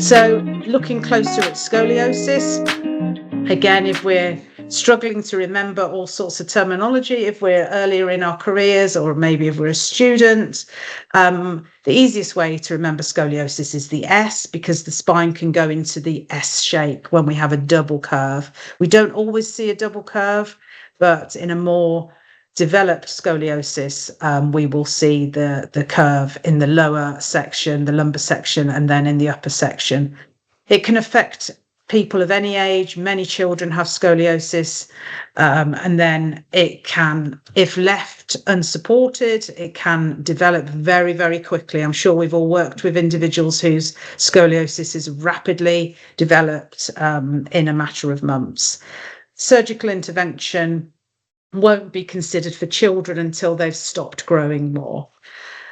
So looking closer at scoliosis, again, if we're struggling to remember all sorts of terminology, if we're earlier in our careers, or maybe if we're a student, the easiest way to remember scoliosis is the S, because the spine can go into the S shape when we have a double curve. We don't always see a double curve, but in a more developed scoliosis, we will see the curve in the lower section, the lumbar section, and then in the upper section. It can affect people of any age. Many children have scoliosis, and then it can, if left unsupported, it can develop very, very quickly. I'm sure we've all worked with individuals whose scoliosis is rapidly developed in a matter of months. Surgical intervention won't be considered for children until they've stopped growing more.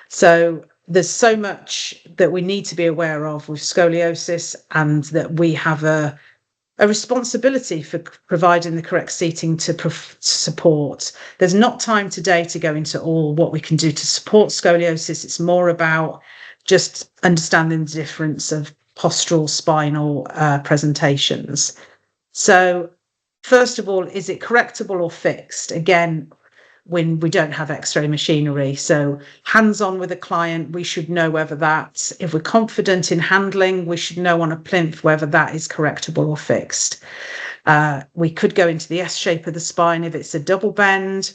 So there's so much that we need to be aware of with scoliosis, and that we have a responsibility for providing the correct seating to support. There's not time today to go into all what we can do to support scoliosis. It's more about just understanding the difference of postural spinal presentations. So first of all, is it correctable or fixed? Again, when we don't have X-ray machinery. So hands-on with a client, we should know whether that, if we're confident in handling, we should know on a plinth whether that is correctable or fixed. We could go into the S shape of the spine if it's a double bend,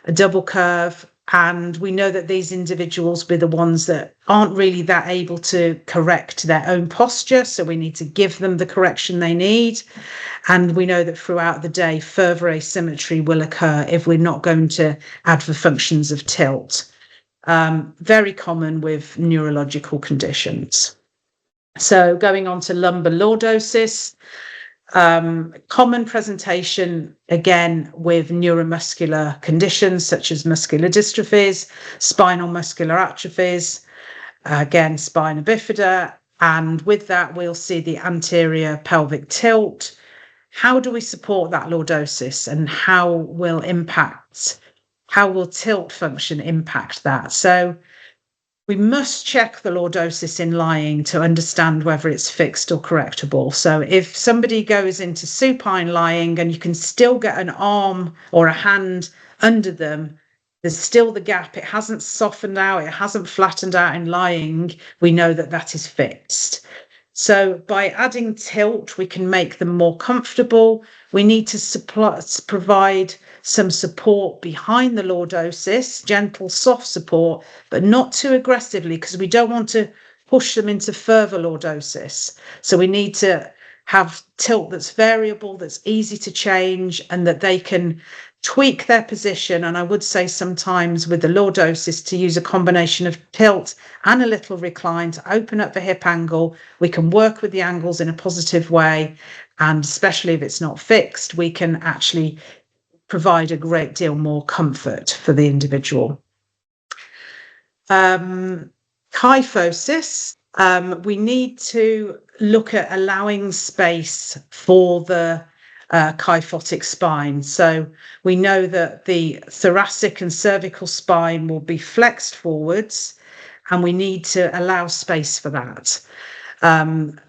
a double curve, and we know that these individuals will be the ones that aren't really that able to correct their own posture, so we need to give them the correction they need. And we know that throughout the day, further asymmetry will occur if we're not going to add the functions of tilt. Very common with neurological conditions. So going on to lumbar lordosis, common presentation, again, with neuromuscular conditions such as muscular dystrophies, spinal muscular atrophies, again, spina bifida. And with that, we'll see the anterior pelvic tilt. How do we support that lordosis, and how will tilt function impact that? So we must check the lordosis in lying to understand whether it's fixed or correctable. So if somebody goes into supine lying and you can still get an arm or a hand under them, there's still the gap. It hasn't softened out. It hasn't flattened out in lying. We know that that is fixed. So by adding tilt, we can make them more comfortable. We need to provide some support behind the lordosis, gentle, soft support, but not too aggressively, because we don't want to push them into further lordosis. So we need to have tilt that's variable, that's easy to change, and that they can tweak their position. And I would say sometimes with the lordosis to use a combination of tilt and a little recline to open up the hip angle. We can work with the angles in a positive way, and especially if it's not fixed, we can actually provide a great deal more comfort for the individual. Kyphosis, we need to look at allowing space for the kyphotic spine. So we know that the thoracic and cervical spine will be flexed forwards, and we need to allow space for that.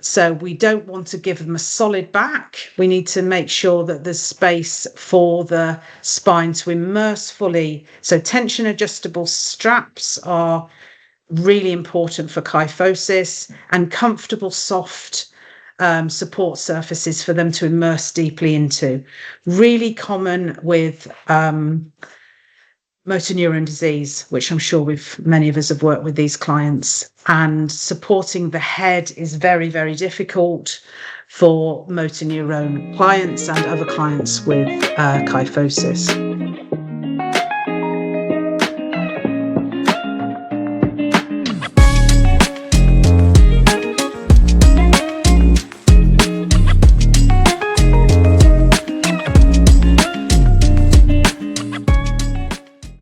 So we don't want to give them a solid back. We need to make sure that there's space for the spine to immerse fully. So tension adjustable straps are really important for kyphosis, and comfortable, soft support surfaces for them to immerse deeply into. Really common with motor neuron disease, which I'm sure many of us have worked with these clients. And supporting the head is very, very difficult for motor neuron clients and other clients with kyphosis.